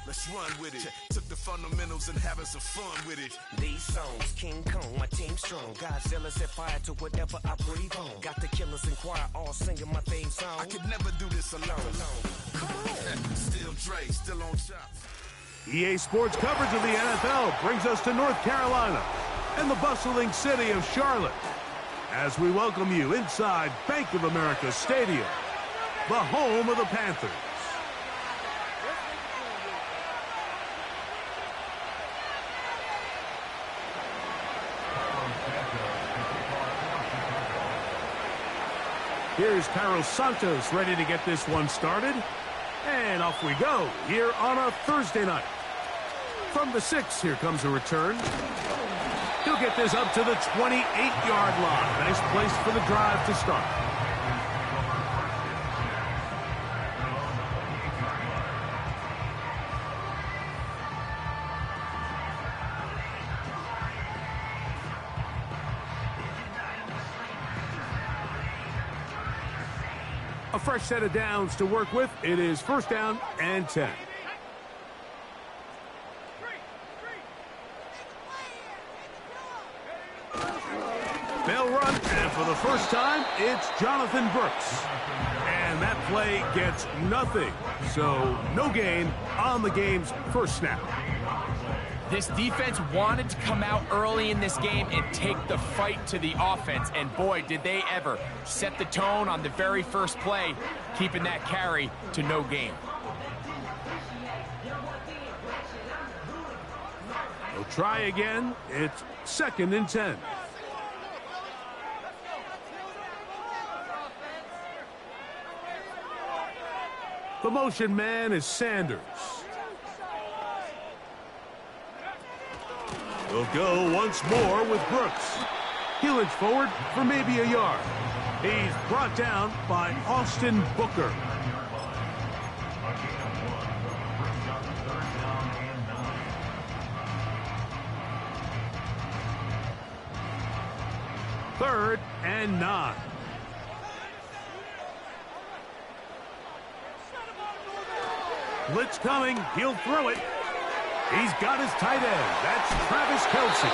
let's run with it. Took the fundamentals and having some fun with it. These songs, King Kong, my team strong. Godzilla set fire to whatever I breathe on. Got the killers in choir all singing my theme song. I could never do this alone. Come on. Still Dre, still on top. EA Sports coverage of the NFL brings us to North Carolina and the bustling city of Charlotte as we welcome you inside Bank of America Stadium, the home of the Panthers. Here's Carlos Santos ready to get this one started. And off we go here on a Thursday night. From the 6, here comes a return. He'll get this up to the 28-yard line. Nice place for the drive to start. A fresh set of downs to work with. It is first down and 10. They'll run, and for the first time, it's Jonathan Brooks. And that play gets nothing. So no gain on the game's first snap. This defense wanted to come out early in this game and take the fight to the offense, and boy, did they ever. Set the tone on the very first play, keeping that carry to no gain. They'll try again. It's second and 10. The motion man is Sanders. We'll go once more with Brooks. He'll inch forward for maybe a yard. He's brought down by Austin Booker. Third and 9. Blitz coming. He'll throw it. He's got his tight end. That's Travis Kelce.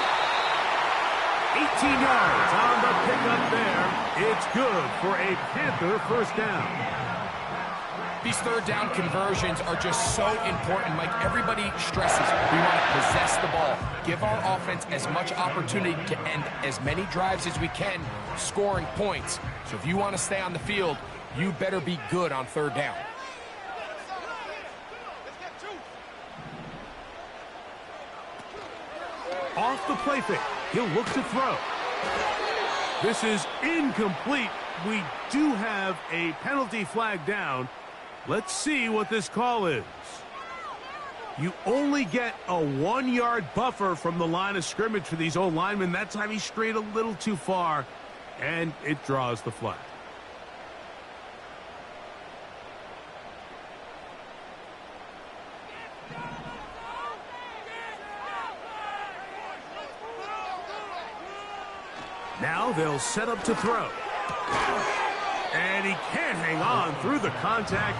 18 yards on the pickup there. It's good for a Panther first down. These third down conversions are just so important. Mike, everybody stresses we want to possess the ball. Give our offense as much opportunity to end as many drives as we can, scoring points. So if you want to stay on the field, you better be good on third down. Off the play fake. He'll look to throw. This is incomplete. We do have a penalty flag down. Let's see what this call is. You only get a 1-yard buffer from the line of scrimmage for these old linemen. That time he strayed a little too far, and it draws the flag. Now they'll set up to throw. And he can't hang on through the contact.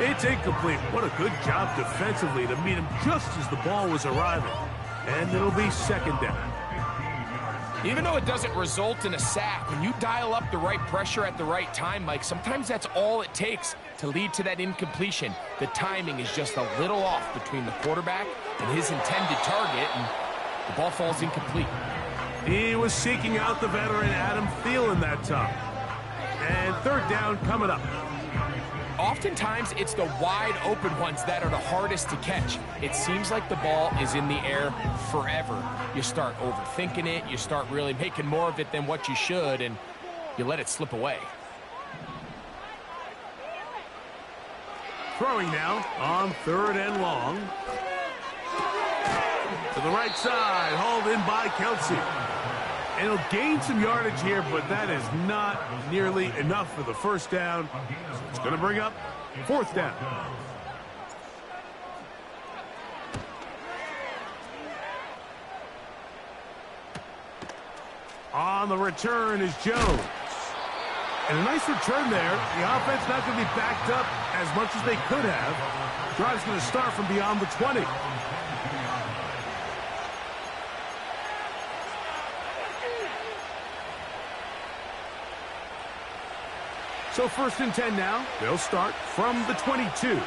It's incomplete. What a good job defensively to meet him just as the ball was arriving. And it'll be second down. Even though it doesn't result in a sack, when you dial up the right pressure at the right time, Mike, sometimes that's all it takes to lead to that incompletion. The timing is just a little off between the quarterback and his intended target, and the ball falls incomplete. He was seeking out the veteran Adam Thielen that time. And third down coming up. Oftentimes, it's the wide open ones that are the hardest to catch. It seems like the ball is in the air forever. You start overthinking it. You start really making more of it than what you should, and you let it slip away. Throwing now on third and long. To the right side, hauled in by Kelce. And he'll gain some yardage here, but that is not nearly enough for the first down. So it's going to bring up fourth down. On the return is Jones. And a nice return there. The offense not going to be backed up as much as they could have. Drive's going to start from beyond the 20. So 1st and 10 now. They'll start from the 22.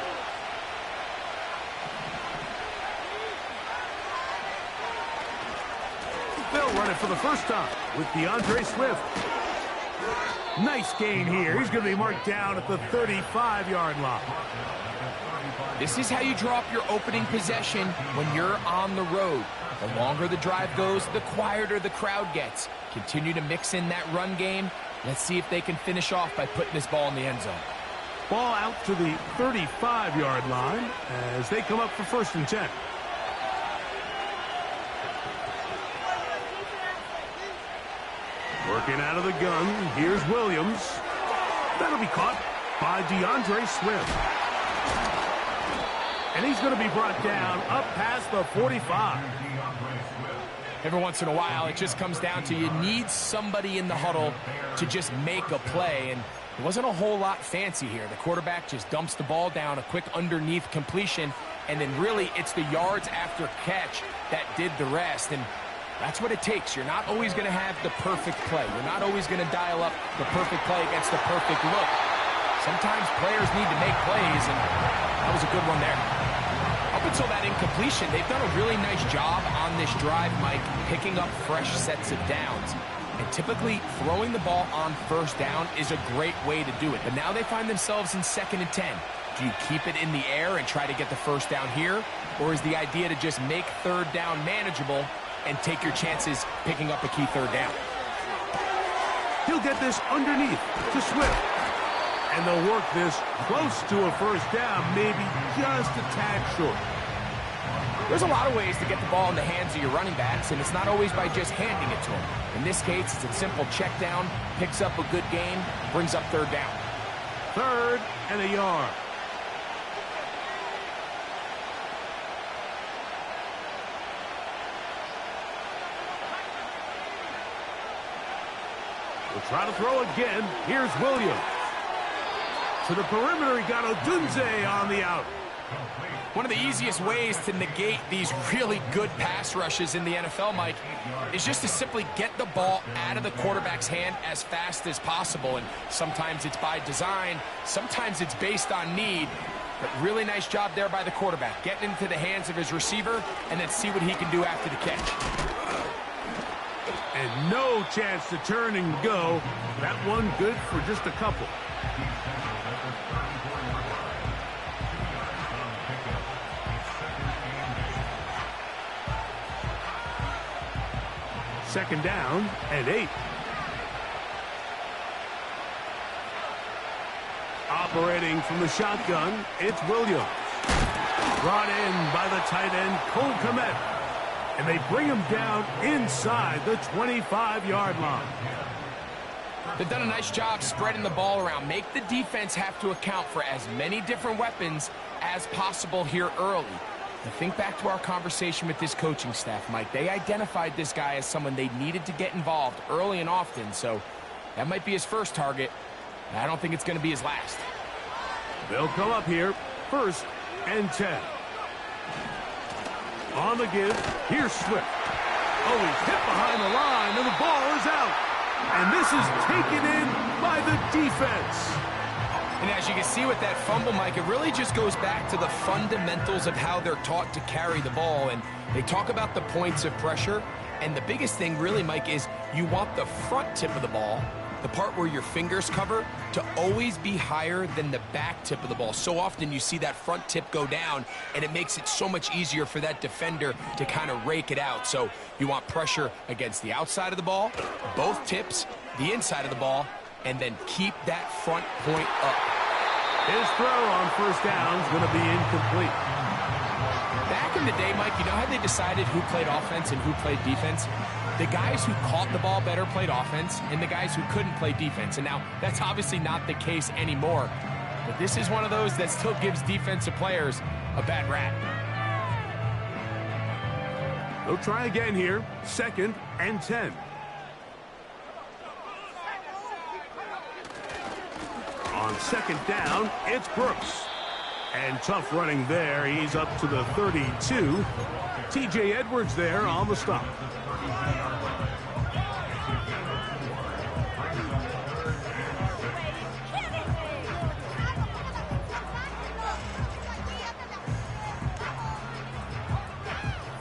They'll run it for the first time with DeAndre Swift. Nice gain here. He's going to be marked down at the 35-yard line. This is how you draw up your opening possession when you're on the road. The longer the drive goes, the quieter the crowd gets. Continue to mix in that run game. Let's see if they can finish off by putting this ball in the end zone. Ball out to the 35-yard line as they come up for 1st and 10. Working out of the gun, here's Williams. That'll be caught by DeAndre Swift. And he's going to be brought down up past the 45. Every once in a while, it just comes down to you need somebody in the huddle to just make a play. And it wasn't a whole lot fancy here. The quarterback just dumps the ball down, a quick underneath completion, and then really it's the yards after catch that did the rest. And that's what it takes. You're not always going to have the perfect play. You're not always going to dial up the perfect play against the perfect look. Sometimes players need to make plays, and that was a good one there. Up until that incompletion, they've done a really nice job on this drive, Mike, picking up fresh sets of downs. And typically, throwing the ball on 1st down is a great way to do it. But now they find themselves in 2nd and 10. Do you keep it in the air and try to get the 1st down here? Or is the idea to just make 3rd down manageable and take your chances picking up a key 3rd down? He'll get this underneath to Swift. And they'll work this close to a 1st down, maybe just a tad short. There's a lot of ways to get the ball in the hands of your running backs, and it's not always by just handing it to them. In this case, it's a simple check down, picks up a good gain, brings up 3rd down. 3rd and a yard. We'll try to throw again. Here's Williams. To the perimeter, he got Odunze on the out. One of the easiest ways to negate these really good pass rushes in the NFL, Mike, is just to simply get the ball out of the quarterback's hand as fast as possible. And sometimes it's by design, sometimes it's based on need. But really nice job there by the quarterback, getting into the hands of his receiver and then see what he can do after the catch. And no chance to turn and go. That one good for just a couple. Second down and 8. Operating from the shotgun, it's Williams. Brought in by the tight end, Cole Kmet. And they bring him down inside the 25-yard line. They've done a nice job spreading the ball around. Make the defense have to account for as many different weapons as possible here early. Now think back to our conversation with this coaching staff, Mike. They identified this guy as someone they needed to get involved early and often, so that might be his first target. I don't think it's going to be his last. They'll come up here, 1st and 10. On the give, here's Swift. Oh, he's hit behind the line, and the ball is out. And this is taken in by the defense. And as you can see with that fumble, Mike, it really just goes back to the fundamentals of how they're taught to carry the ball. And they talk about the points of pressure. And the biggest thing really, Mike, is you want the front tip of the ball, the part where your fingers cover, to always be higher than the back tip of the ball. So often you see that front tip go down, and it makes it so much easier for that defender to kind of rake it out. So you want pressure against the outside of the ball, both tips, the inside of the ball, and then keep that front point up. His throw on 1st down is going to be incomplete. Back in the day, Mike, you know how they decided who played offense and who played defense? The guys who caught the ball better played offense, and the guys who couldn't play defense. And now, that's obviously not the case anymore. But this is one of those that still gives defensive players a bad rap. They'll try again here, 2nd and 10. On second down, it's Brooks. And tough running there. He's up to the 32. T.J. Edwards there on the stop.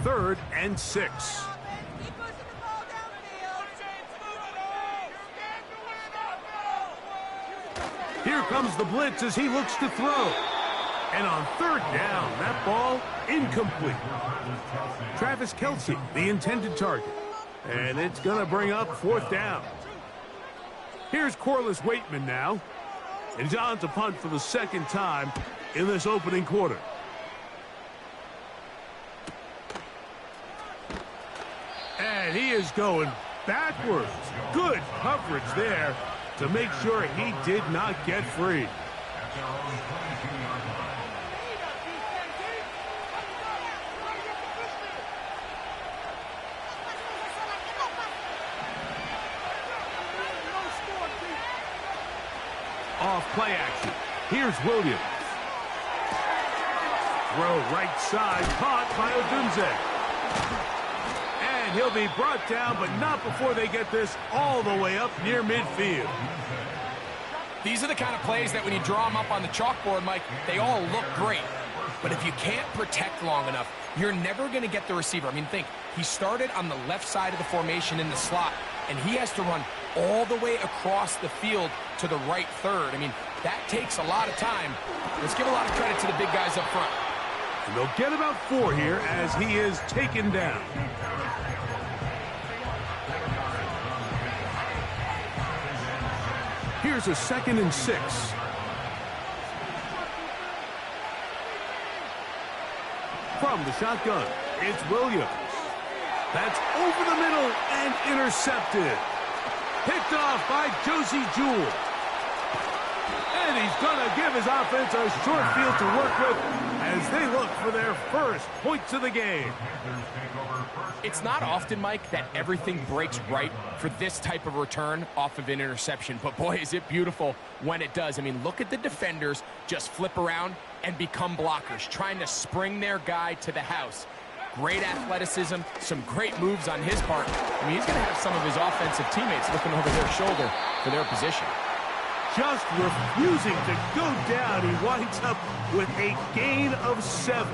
Third and 6. Here comes the blitz as he looks to throw. And on third down, that ball incomplete. Travis Kelce, the intended target. And it's going to bring up fourth down. Here's Corliss Waitman now. And he's on to punt for the second time in this opening quarter. And he is going backwards. Good coverage there to make sure he did not get free. Off play action. Here's Williams. Throw right side, caught by Odunze. And he'll be brought down, but not before they get this all the way up near midfield. These are the kind of plays that when you draw them up on the chalkboard, Mike, they all look great. But if you can't protect long enough, you're never going to get the receiver. I mean, think, he started on the left side of the formation in the slot, and he has to run all the way across the field to the right third. I mean, that takes a lot of time. Let's give a lot of credit to the big guys up front. And they'll get about 4 here as he is taken down. Here's a 2nd and 6. From the shotgun, it's Williams. That's over the middle and intercepted. Picked off by Josie Jewell. And he's going to give his offense a short field to work with as they look for their first points of the game. It's not often, Mike, that everything breaks right for this type of return off of an interception. But boy, is it beautiful when it does. I mean, look at the defenders just flip around and become blockers, trying to spring their guy to the house. Great athleticism, some great moves on his part. I mean, he's going to have some of his offensive teammates looking over their shoulder for their position. Just refusing to go down. He winds up with a gain of 7.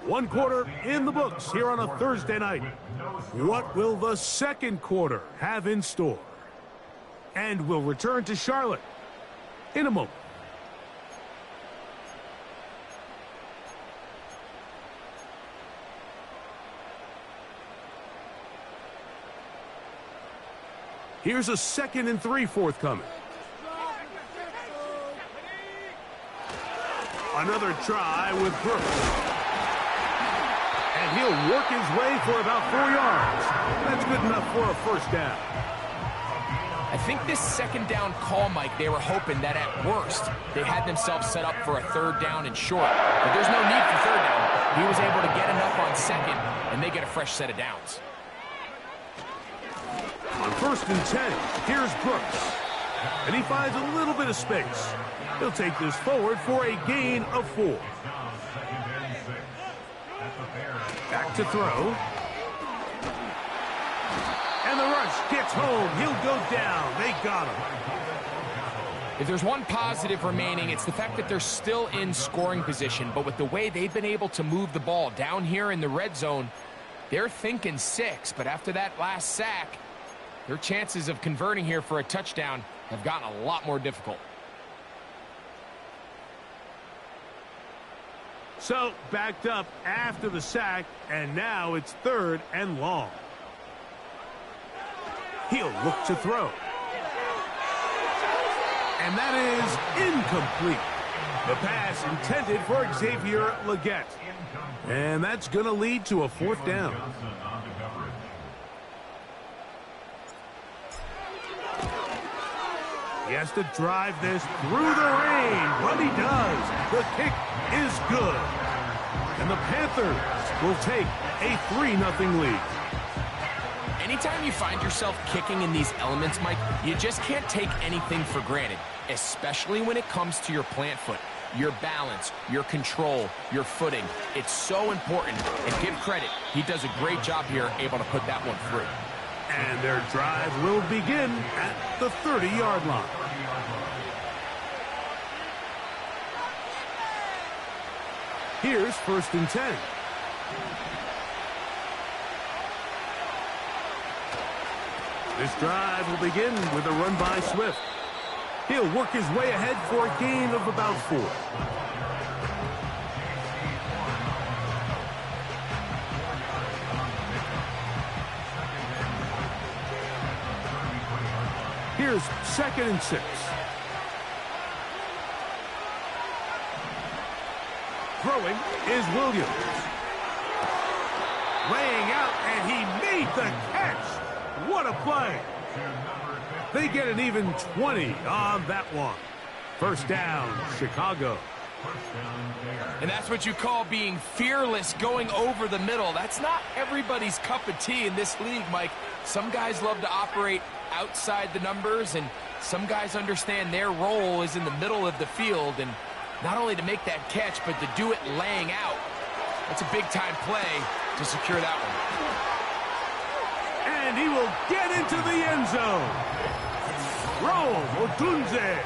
One quarter in the books here on a Thursday night. What will the second quarter have in store? And we'll return to Charlotte in a moment. Here's a 2nd and 3 forthcoming. Another try with Brooks. And he'll work his way for about 4 yards. That's good enough for a first down. I think this second down call, Mike, they were hoping that at worst they had themselves set up for a third down and short. But there's no need for third down. He was able to get enough on second, and they get a fresh set of downs. On 1st and 10, here's Brooks. And he finds a little bit of space. He'll take this forward for a gain of 4. Back to throw. And the rush gets home. He'll go down. They got him. If there's one positive remaining, it's the fact that they're still in scoring position. But with the way they've been able to move the ball down here in the red zone, they're thinking 6. But after that last sack, their chances of converting here for a touchdown have gotten a lot more difficult. So, backed up after the sack, and now it's 3rd and long. He'll look to throw. And that is incomplete. The pass intended for Xavier Legette. And that's going to lead to a 4th down. He has to drive this through the rain, but he does. The kick is good. And the Panthers will take a 3-0 lead. Anytime you find yourself kicking in these elements, Mike, you just can't take anything for granted, especially when it comes to your plant foot. Your balance, your control, your footing. It's so important, and give credit. He does a great job here, able to put that one through. And their drive will begin at the 30-yard line. Here's 1st and 10. This drive will begin with a run by Swift. He'll work his way ahead for a gain of about 4. Here's 2nd and 6. Throwing is Williams. Laying out, and he made the catch. What a play. They get an even 20 on that one. 1st down, Chicago. And that's what you call being fearless, going over the middle. That's not everybody's cup of tea in this league, Mike. Some guys love to operate outside the numbers, and some guys understand their role is in the middle of the field, and not only to make that catch, but to do it laying out. That's a big-time play to secure that one. And he will get into the end zone. Rome Odunze.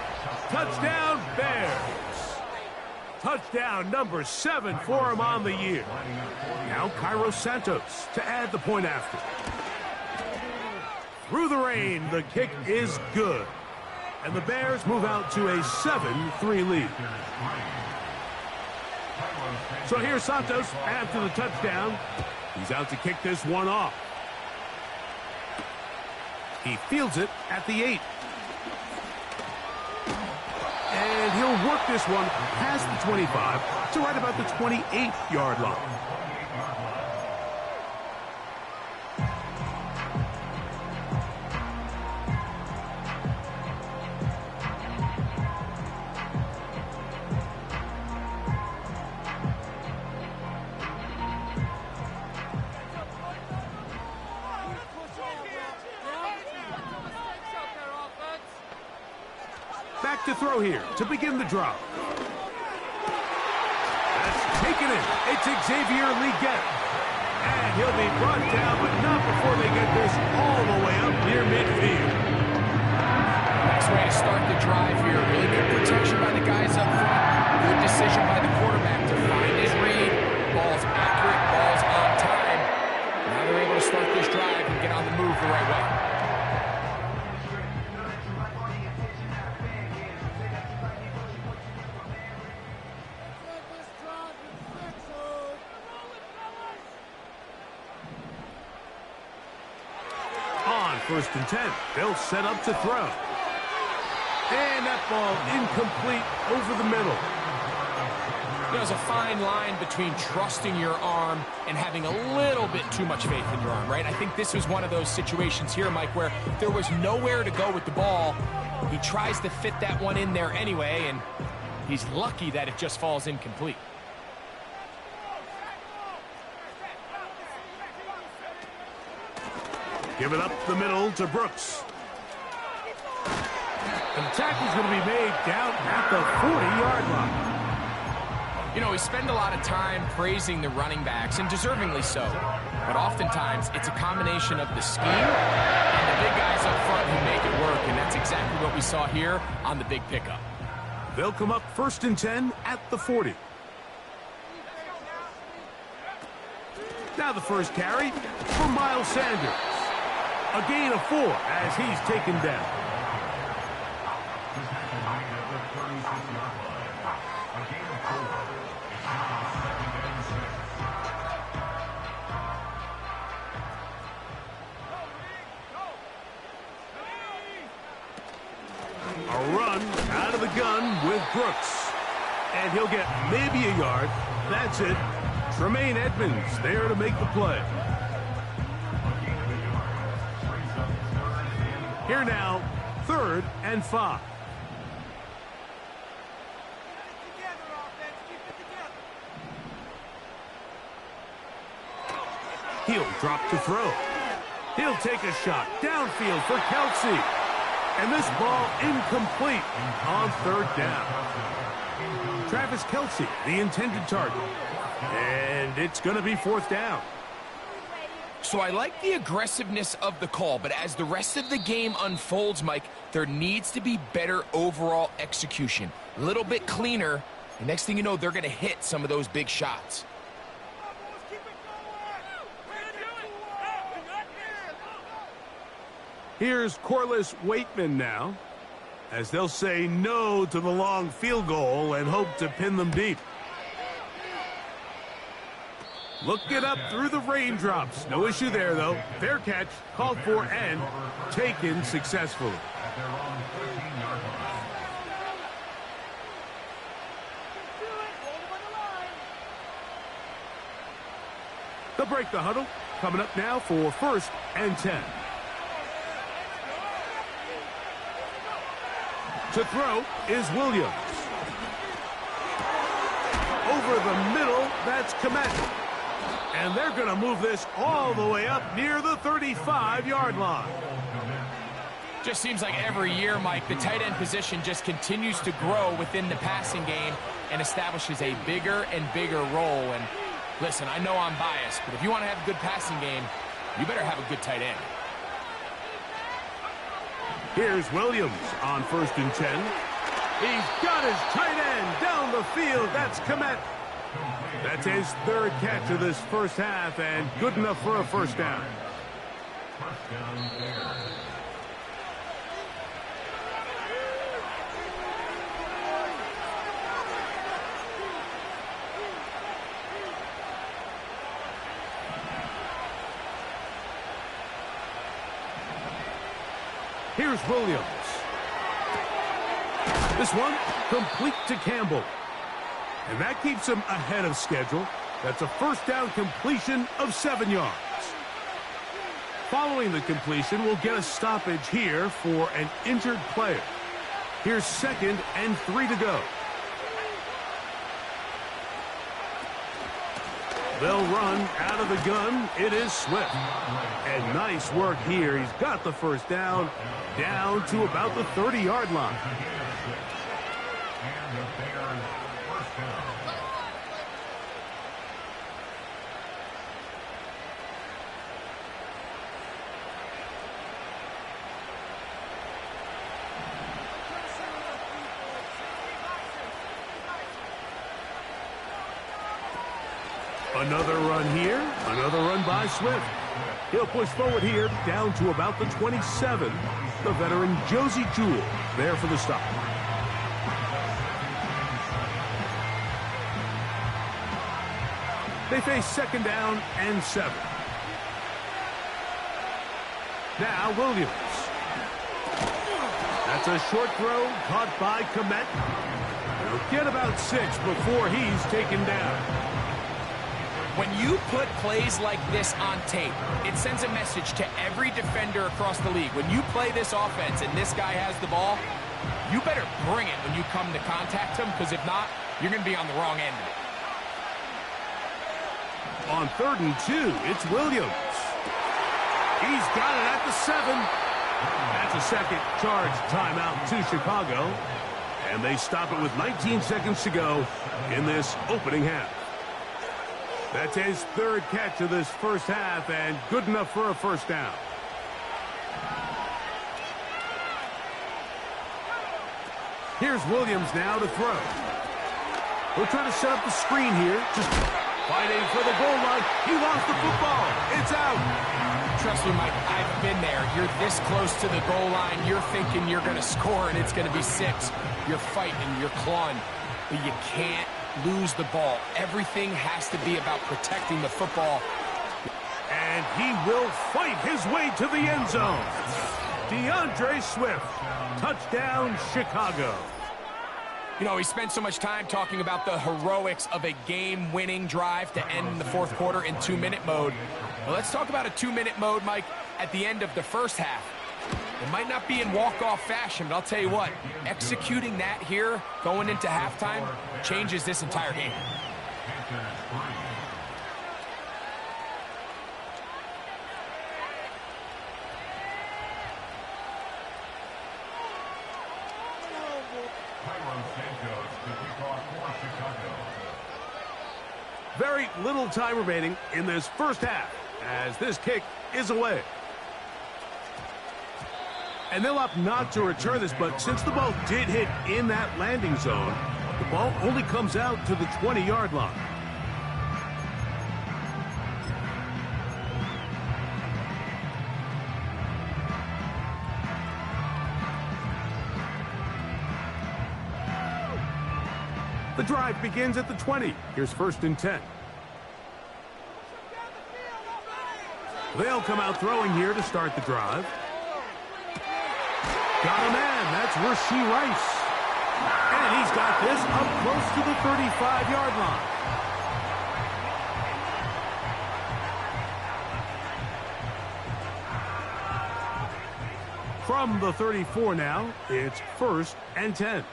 Touchdown, Bears. Touchdown number 7 for him on the year. Now Cairo Santos to add the point after. Through the rain, the kick is good. And the Bears move out to a 7-3 lead. So here's Santos after the touchdown. He's out to kick this one off. He fields it at the 8. And he'll work this one past the 25 to right about the 28-yard line. Back to throw here to begin the drop. That's taken in. It's Xavier Legette. And he'll be brought down, but not before they get this all the way up near midfield. Nice way to start the drive here. Really good protection by the guys up front. Good decision by the quarterback to find his read. Ball's accurate, ball's on time. Now they're able to start this drive and get on the move the right way. On 1st and 10, they'll set up to throw. And that ball incomplete over the middle. There's a fine line between trusting your arm and having a little bit too much faith in your arm, right? I think this was one of those situations here, Mike, where there was nowhere to go with the ball. He tries to fit that one in there anyway, and he's lucky that it just falls incomplete. Give it up the middle to Brooks. And the tackle's going to be made down at the 40-yard line. You know, we spend a lot of time praising the running backs, and deservingly so. But oftentimes, it's a combination of the scheme and the big guys up front who make it work, and that's exactly what we saw here on the big pickup. They'll come up 1st and 10 at the 40. Now the first carry for Miles Sanders. A gain of 4 as he's taken down. A run out of the gun with Brooks. And he'll get maybe a yard. That's it. Tremaine Edmonds there to make the play. Here now, 3rd and 5. He'll drop to throw. He'll take a shot downfield for Kelsey. And this ball incomplete on 3rd down. Travis Kelsey, the intended target. And it's going to be 4th down. So I like the aggressiveness of the call, but as the rest of the game unfolds, Mike, there needs to be better overall execution. A little bit cleaner, and next thing you know, they're going to hit some of those big shots. Here's Corliss Waitman now, as they'll say no to the long field goal and hope to pin them deep. Looking up through the raindrops. No issue there, though. Fair catch, called for, and taken successfully. They'll break the huddle. Coming up now for 1st and 10. To throw is Williams. Over the middle, that's Komet. And they're going to move this all the way up near the 35-yard line. Just seems like every year, Mike, the tight end position just continues to grow within the passing game and establishes a bigger and bigger role. And listen, I know I'm biased, but if you want to have a good passing game, you better have a good tight end. Here's Williams on 1st and 10. He's got his tight end down the field. That's Komet. That's his 3rd catch of this first half, and good enough for a 1st down. Here's Williams. This one complete to Campbell. And that keeps him ahead of schedule. That's a 1st down completion of 7 yards. Following the completion, we'll get a stoppage here for an injured player. Here's 2nd and 3 to go. They'll run out of the gun. It is Swift. And nice work here. He's got the 1st down to about the 30-yard line. Another run here. Another run by Swift. He'll push forward here down to about the 27. The veteran Josie Jewell there for the stop. They face 2nd down and 7. Now Williams. That's a short throw caught by Komet. He'll get about 6 before he's taken down. When you put plays like this on tape, it sends a message to every defender across the league. When you play this offense and this guy has the ball, you better bring it when you come to contact him, because if not, you're going to be on the wrong end of it. On 3rd and 2, it's Williams. He's got it at the 7. That's a 2nd charge timeout to Chicago. And they stop it with 19 seconds to go in this opening half. That's his 3rd catch of this first half, and good enough for a 1st down. Here's Williams now to throw. We'll try to set up the screen here. Just fighting for the goal line. He lost the football. It's out. Trust me, Mike, I've been there. You're this close to the goal line. You're thinking you're going to score, and it's going to be 6. You're fighting, you're clawing, but you can't lose the ball. Everything has to be about protecting the football. And he will fight his way to the end zone. DeAndre Swift. Touchdown, Chicago. You know, we spent so much time talking about the heroics of a game-winning drive to end the 4th quarter in 2-minute mode. Well, let's talk about a 2-minute mode, Mike, at the end of the first half. It might not be in walk-off fashion, but I'll tell you what, executing that here, going into halftime, changes this entire game. very little time remaining in this first half as this kick is away. And they'll opt not to return this, but since the ball did hit in that landing zone, the ball only comes out to the 20-yard line. The drive begins at the 20. Here's 1st and 10. They'll come out throwing here to start the drive. Got a man. That's Rashee Rice. And he's got this up close to the 35-yard line. From the 34 now, it's 1st and 10.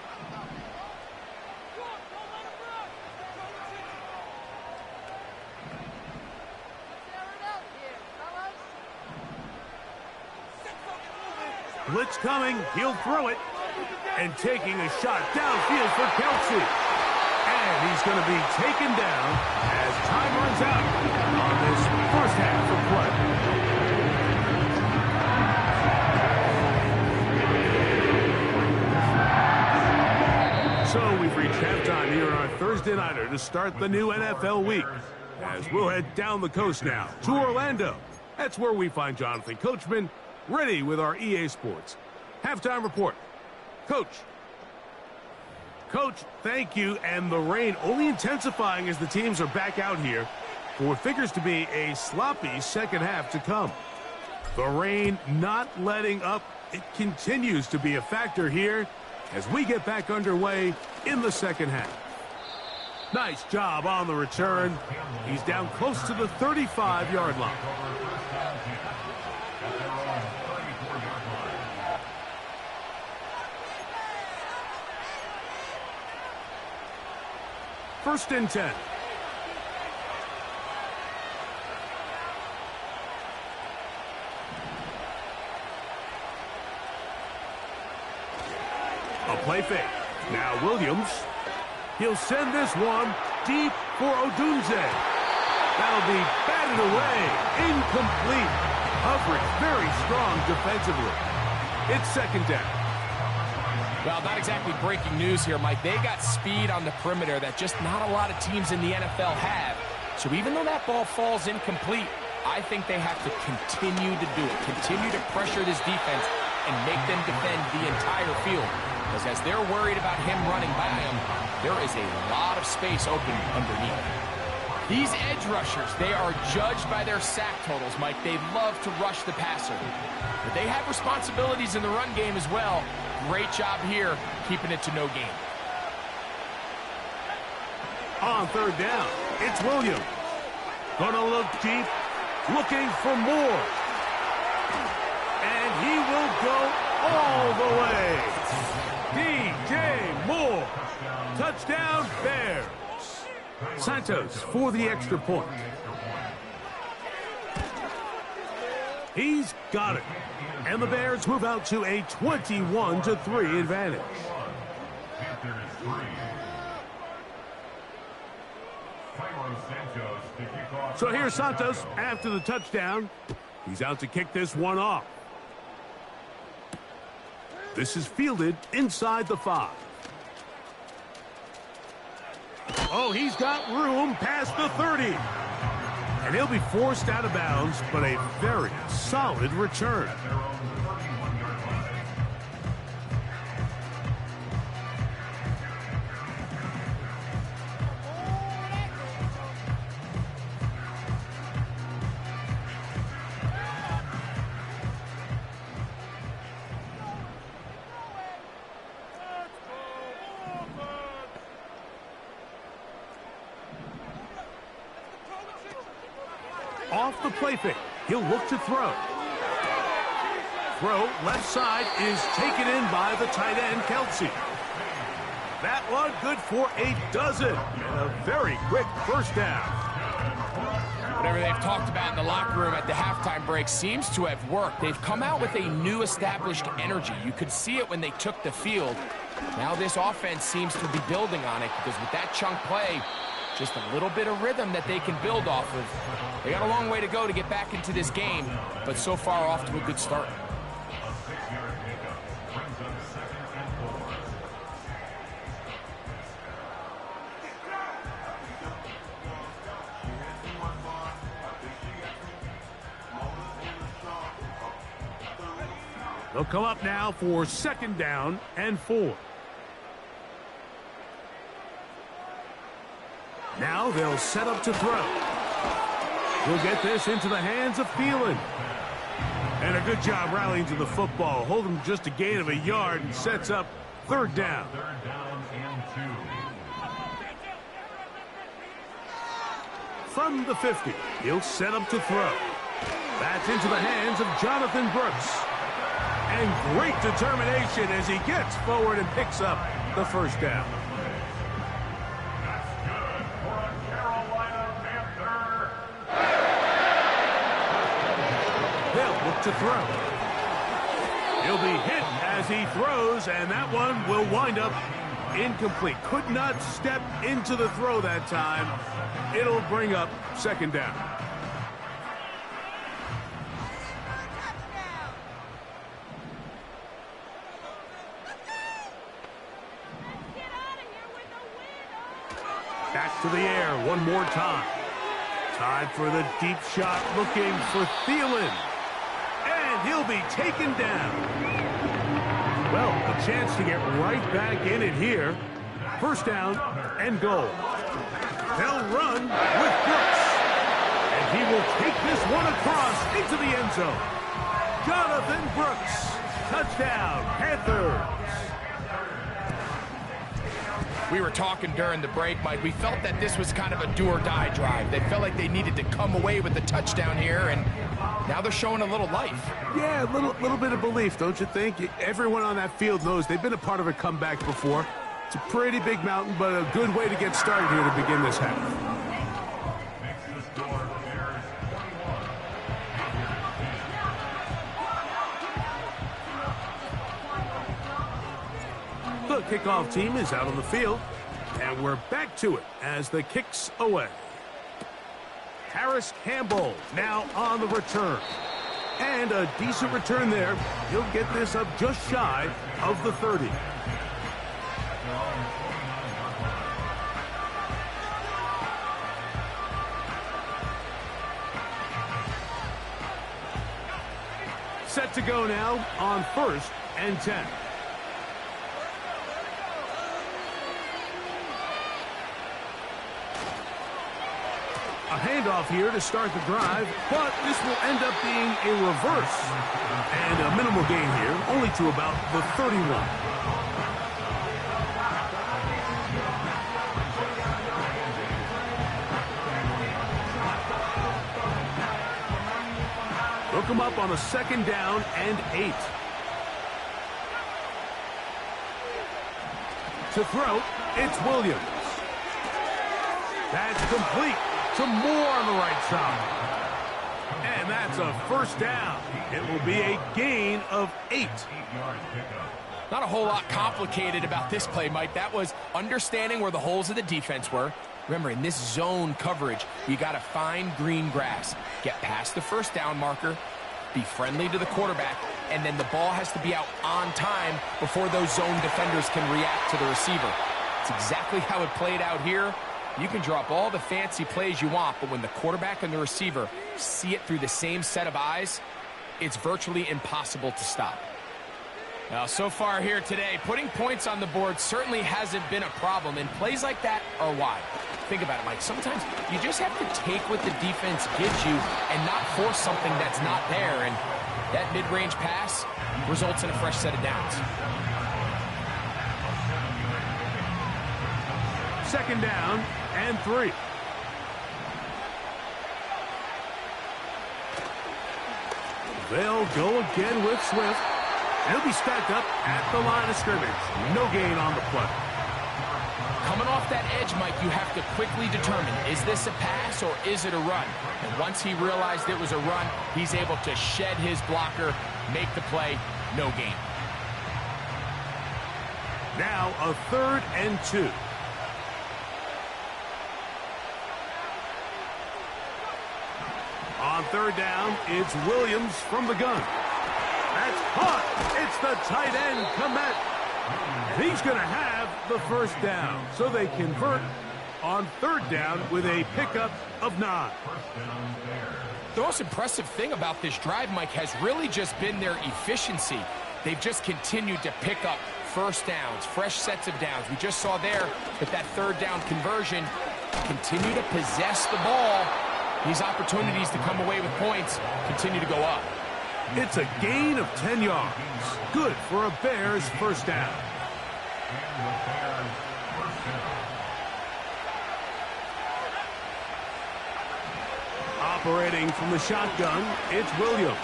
Blitz coming, he'll throw it, and taking a shot downfield for Kelce. And he's going to be taken down as time runs out on this first half of play. So we've reached halftime here on our Thursday nighter to start the new NFL week. As we'll head down the coast now to Orlando. That's where we find Jonathan Coachman, ready with our EA Sports halftime report. Coach, thank you. And the rain only intensifying as the teams are back out here for what figures to be a sloppy second half to come. The rain not letting up. It continues to be a factor here as we get back underway in the second half. Nice job on the return. He's down close to the 35-yard line. First and 10. A play fake. Now Williams. He'll send this one deep for Odunze. That'll be batted away. Incomplete. Coverage very strong defensively. It's 2nd down. Well, not exactly breaking news here, Mike. They got speed on the perimeter that just not a lot of teams in the NFL have. So even though that ball falls incomplete, I think they have to continue to do it. Continue to pressure this defense and make them defend the entire field. Because as they're worried about him running by them, there is a lot of space open underneath. These edge rushers, they are judged by their sack totals, Mike. They love to rush the passer. But they have responsibilities in the run game as well. Great job here, keeping it to no gain. On 3rd down, it's Williams. Gonna look deep, looking for more. And he will go all the way. DJ Moore. Touchdown, Bears. Santos for the extra point. He's got it. And the Bears move out to a 21-3 advantage. So here's Santos after the touchdown. He's out to kick this one off. This is fielded inside the 5. Oh, he's got room past the 30. And he'll be forced out of bounds, but a very solid return. Off the play fake, he'll look to throw. Throw left side is taken in by the tight end, Kelce. That one good for a dozen. And a very quick first down. Whatever they've talked about in the locker room at the halftime break seems to have worked. They've come out with a new established energy. You could see it when they took the field. Now this offense seems to be building on it because with that chunk play, Just a little bit of rhythm that they can build off of. They got a long way to go to get back into this game, but so far off to a good start. They'll come up now for 2nd down and 4. Now they'll set up to throw. He'll get this into the hands of Thielen. And a good job rallying to the football. Holding just a gain of a yard and sets up 3rd down. From the 50, he'll set up to throw. That's into the hands of Jonathan Brooks. And great determination as he gets forward and picks up the 1st down. They'll look to throw. He'll be hit as he throws, and that one will wind up incomplete. Could not step into the throw that time. It'll bring up 2nd down. Back to the air one more time. Time for the deep shot, looking for Thielen. And he'll be taken down. Well, a chance to get right back in it here. 1st down and goal. They'll run with Brooks. And he will take this one across into the end zone. Jonathan Brooks. Touchdown, Panthers. We were talking during the break, Mike. We felt that this was kind of a do-or-die drive. They felt like they needed to come away with the touchdown here, and now they're showing a little life. Yeah, a little bit of belief, don't you think? Everyone on that field knows they've been a part of a comeback before. It's a pretty big mountain, but a good way to get started here to begin this half. The kickoff team is out on the field, and we're back to it as the kick's away. Harris Campbell now on the return. And a decent return there. He'll get this up just shy of the 30. Set to go now on 1st and 10. A handoff here to start the drive, but this will end up being a reverse. And a minimal gain here, only to about the 31. They'll come up on a 2nd down and 8. To throw, it's Williams. That's complete. Some more on the right side. And that's a 1st down. It will be a gain of 8. Not a whole lot complicated about this play, Mike. That was understanding where the holes of the defense were. Remember, in this zone coverage, you got to find green grass. Get past the 1st down marker, be friendly to the quarterback, and then the ball has to be out on time before those zone defenders can react to the receiver. It's exactly how it played out here. You can drop all the fancy plays you want, but when the quarterback and the receiver see it through the same set of eyes, it's virtually impossible to stop. Now, so far here today, putting points on the board certainly hasn't been a problem, and plays like that are why. Think about it, Mike. Sometimes you just have to take what the defense gives you and not force something that's not there, and that mid-range pass results in a fresh set of downs. 2nd down and 3. They'll go again with Swift. He'll be stacked up at the line of scrimmage. No gain on the play. Coming off that edge, Mike, you have to quickly determine, is this a pass or is it a run? And once he realized it was a run, he's able to shed his blocker, make the play, no gain. Now a 3rd and 2. On third down, it's Williams from the gun. That's caught. It's the tight end, Kmet. And he's going to have the first down. So they convert on third down with a pickup of 9. The most impressive thing about this drive, Mike, has really just been their efficiency. They've just continued to pick up first downs, fresh sets of downs. We just saw there that third down conversion, continue to possess the ball. These opportunities to come away with points continue to go up. It's a gain of 10 yards. Good for a Bears first down. Operating from the shotgun, it's Williams.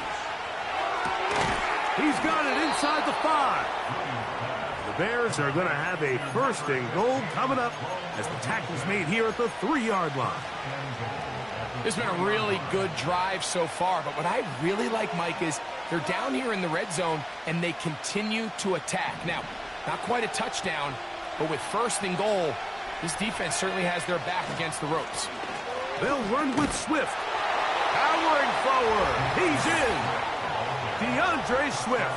He's got it inside the 5. The Bears are going to have a first and goal coming up as the tackle's made here at the 3-yard line. This has been a really good drive so far, but what I really like, Mike, is they're down here in the red zone and they continue to attack. Now, not quite a touchdown, but with first and goal, this defense certainly has their back against the ropes. They'll run with Swift. Powering forward. He's in. DeAndre Swift.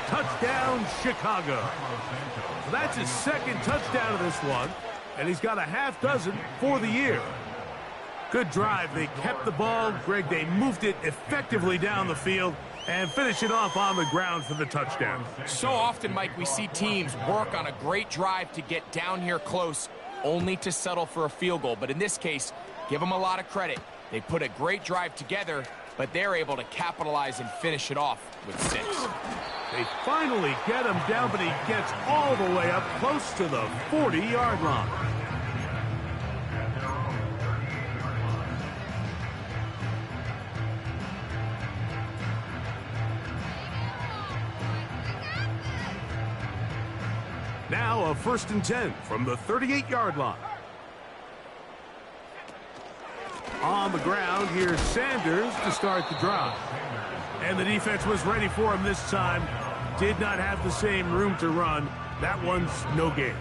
Touchdown, Chicago. So that's his second touchdown of this one, and he's got a half dozen for the year. Good drive. They kept the ball. Greg, they moved it effectively down the field and finish it off on the ground for the touchdown. So often, Mike, we see teams work on a great drive to get down here close, only to settle for a field goal. But in this case, give them a lot of credit. They put a great drive together, but they're able to capitalize and finish it off with 6. They finally get him down, but he gets all the way up close to the 40-yard line. Now a 1st and 10 from the 38-yard line. On the ground, here's Sanders to start the drive. And the defense was ready for him this time. Did not have the same room to run. That one's no gain.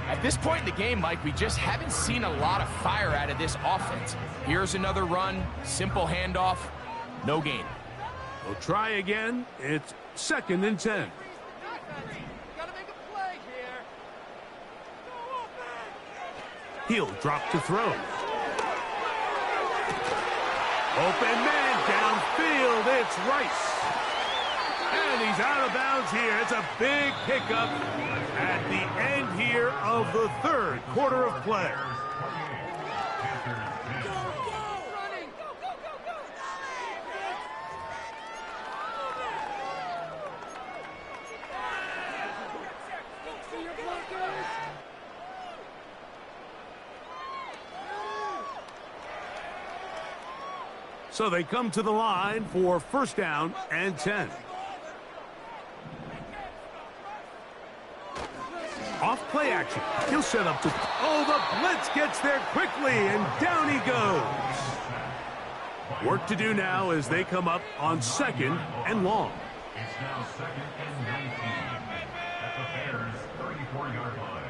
At this point in the game, Mike, we just haven't seen a lot of fire out of this offense. Here's another run, simple handoff, no gain. We'll try again. It's 2nd and 10. He'll drop to throw. Open man downfield. It's Rice. And he's out of bounds here. It's a big pickup at the end here of the 3rd quarter of play. So they come to the line for 1st down and 10. Off play action. He'll set up to... Oh, the blitz gets there quickly, and down he goes. Work to do now as they come up on 2nd and long. It's now 2nd and 19 at the Bears' 34-yard line.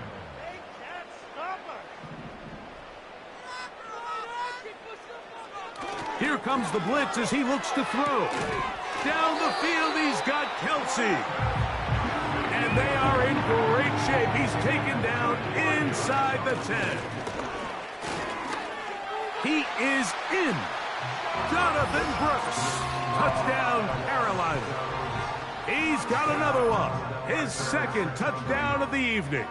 Here comes the blitz as he looks to throw. Down the field, he's got Kelsey. And they are in great shape. He's taken down inside the 10. He is in. Jonathan Brooks. Touchdown, Carolina. He's got another one. His 2nd touchdown of the evening.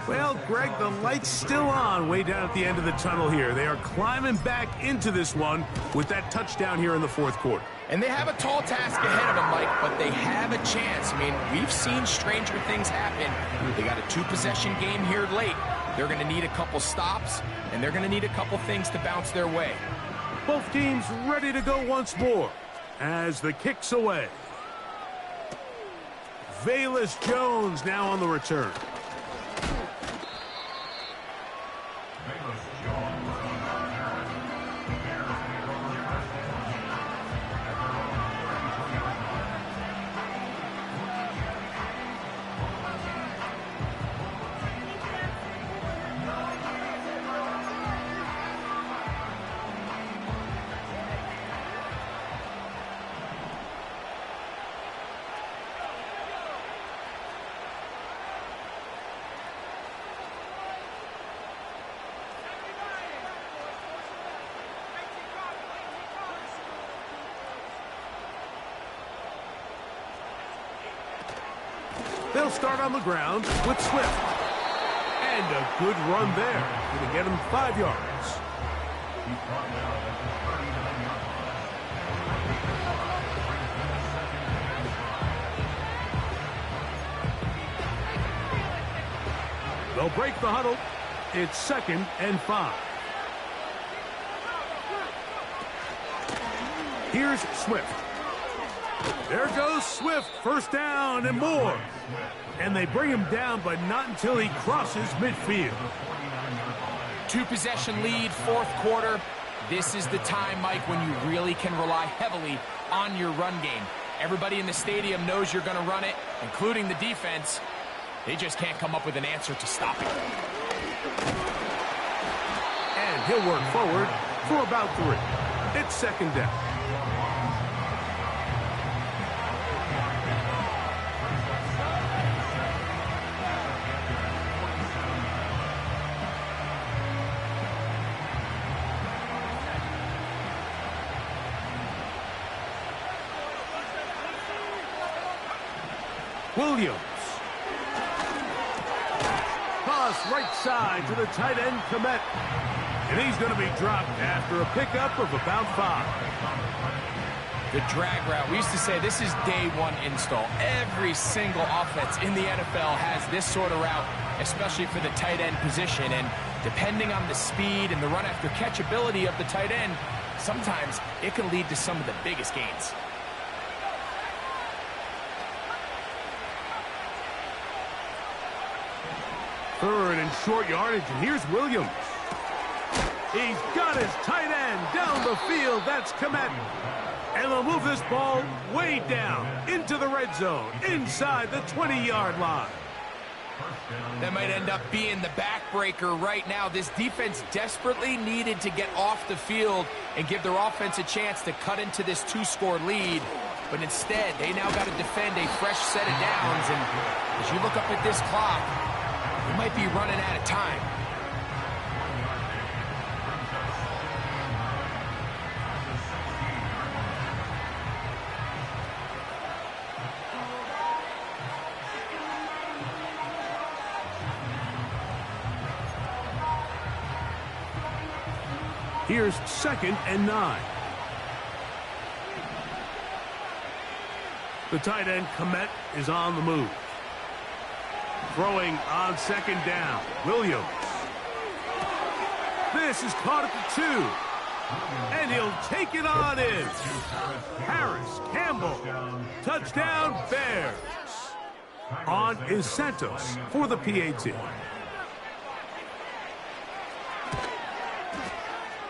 Well, Greg, the light's still on way down at the end of the tunnel here. They are climbing back into this one with that touchdown here in the 4th quarter. And they have a tall task ahead of them, Mike, but they have a chance. I mean, we've seen stranger things happen. They got a 2-possession game here late. They're going to need a couple stops, and they're going to need a couple things to bounce their way. Both teams ready to go once more as the kick's away. Velus Jones now on the return. They'll start on the ground with Swift. And a good run there. Going to get him 5 yards. He's brought down at the 39-yard line. They'll break the huddle. It's 2nd and 5. Here's Swift. There goes Swift. First down and more. And they bring him down, but not until he crosses midfield. 2-possession lead, 4th quarter. This is the time, Mike, when you really can rely heavily on your run game. Everybody in the stadium knows you're going to run it, including the defense. They just can't come up with an answer to stop it. And he'll work forward for about 3. It's 2nd down. Williams. Pass right side to the tight end, Komet. And he's going to be dropped after a pickup of about 5. The drag route. We used to say this is day 1 install. Every single offense in the NFL has this sort of route, especially for the tight end position. And depending on the speed and the run after catch ability of the tight end, sometimes it can lead to some of the biggest gains. Third and short yardage, and here's Williams. He's got his tight end down the field. That's Komet. And they'll move this ball way down into the red zone, inside the 20-yard line. That might end up being the backbreaker right now. This defense desperately needed to get off the field and give their offense a chance to cut into this 2-score lead. But instead, they now got to defend a fresh set of downs. And as you look up at this clock, you might be running out of time. Here's 2nd and 9. The tight end, Komet, is on the move. Throwing on 2nd down, Williams. This is caught at the 2. And he'll take it on in. Harris, Campbell, touchdown Bears. On is Santos for the PAT.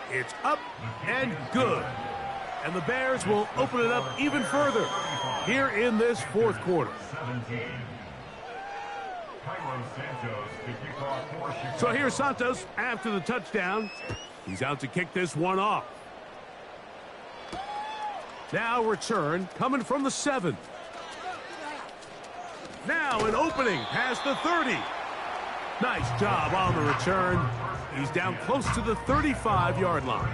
It's up and good. And the Bears will open it up even further here in this 4th quarter. So here's Santos after the touchdown. He's out to kick this one off. Now return coming from the 7. Now an opening past the 30. Nice job on the return. He's down close to the 35-yard line.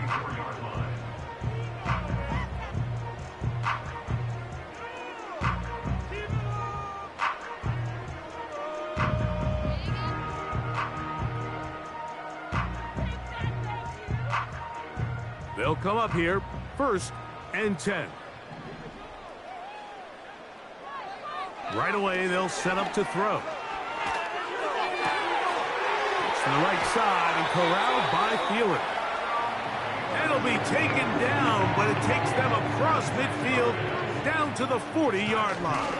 They'll come up here, 1st and 10. Right away, they'll set up to throw. It's to the right side and corralled by Thielen. It'll be taken down, but it takes them across midfield down to the 40-yard line.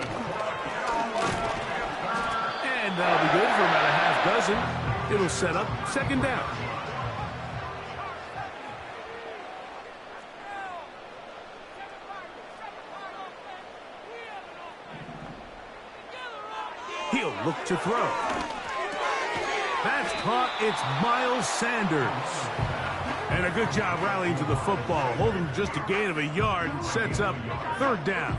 And that'll be good for about a half dozen. It'll set up 2nd down. He'll look to throw. That's caught. It's Miles Sanders. And a good job rallying to the football. Holding just a gain of a yard and sets up 3rd down.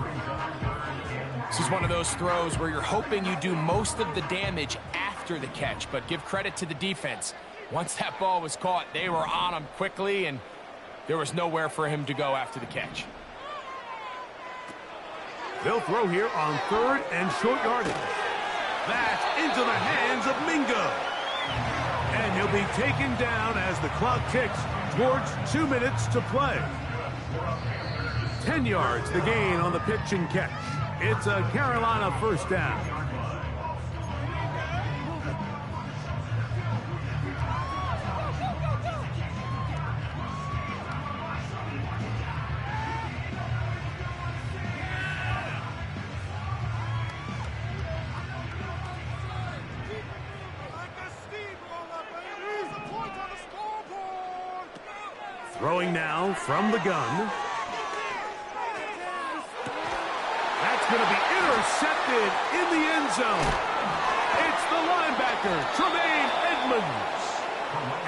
This is one of those throws where you're hoping you do most of the damage after the catch, but give credit to the defense. Once that ball was caught, they were on him quickly, and there was nowhere for him to go after the catch. They'll throw here on 3rd and short yardage. into the hands of Mingo. And he'll be taken down as the clock ticks towards 2 minutes to play. 10 yards the gain on the pitch and catch. It's a Carolina first down. Throwing now from the gun. That's going to be intercepted in the end zone. It's the linebacker, Tremaine Edmonds.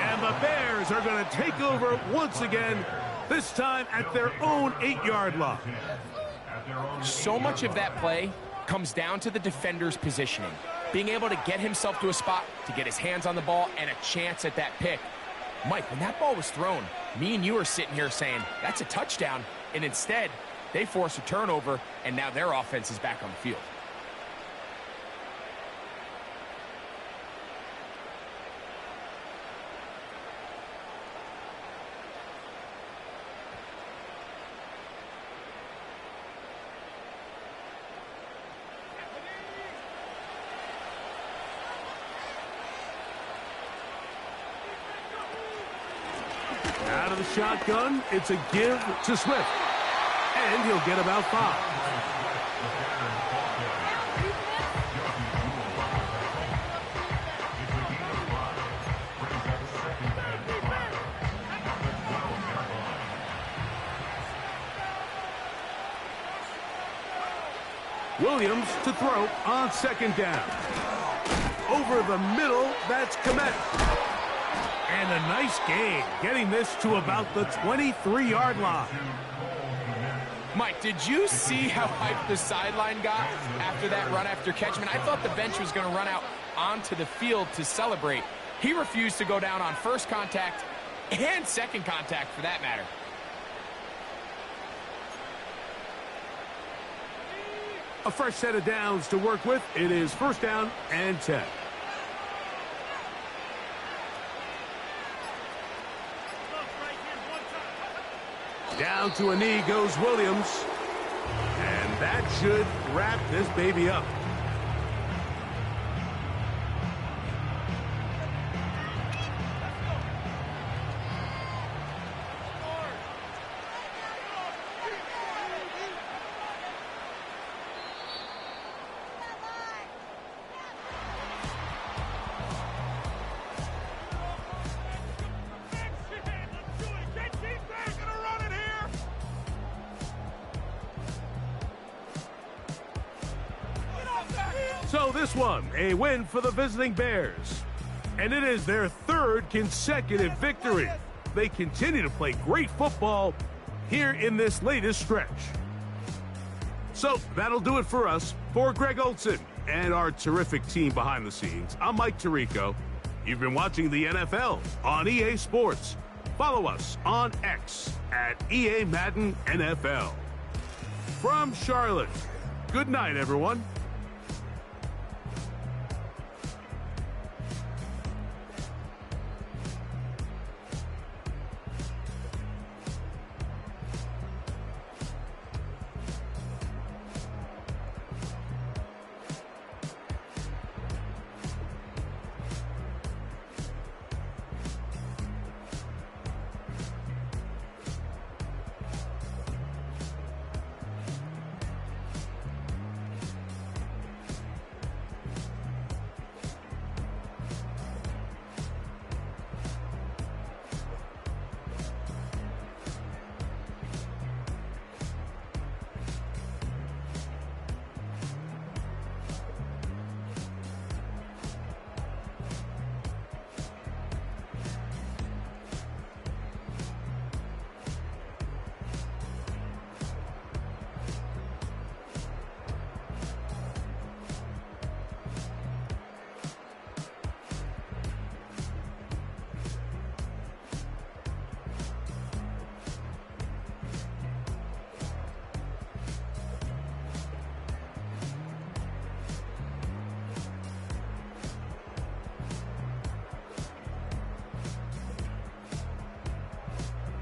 And the Bears are going to take over once again, this time at their own 8-yard line. So much of that play comes down to the defender's positioning. Being able to get himself to a spot, to get his hands on the ball, and a chance at that pick. Mike, when that ball was thrown, me and you are sitting here saying, that's a touchdown, and instead, they force a turnover, and now their offense is back on the field. Out of the shotgun, it's a give to Swift. And he'll get about 5. Williams to throw on second down. Over the middle, that's Kmet. And a nice gain, getting this to about the 23-yard line. Mike, did you see how hyped the sideline got after that run after catch? I mean, I thought the bench was going to run out onto the field to celebrate. He refused to go down on first contact and second contact, for that matter. A fresh set of downs to work with. It is first down and 10. Down to a knee goes Williams. And that should wrap this baby up. So this one, a win for the visiting Bears. And it is their third consecutive victory. They continue to play great football here in this latest stretch. So that'll do it for us. For Greg Olson and our terrific team behind the scenes, I'm Mike Tirico. You've been watching the NFL on EA Sports. Follow us on X at EA Madden NFL. From Charlotte, good night, everyone.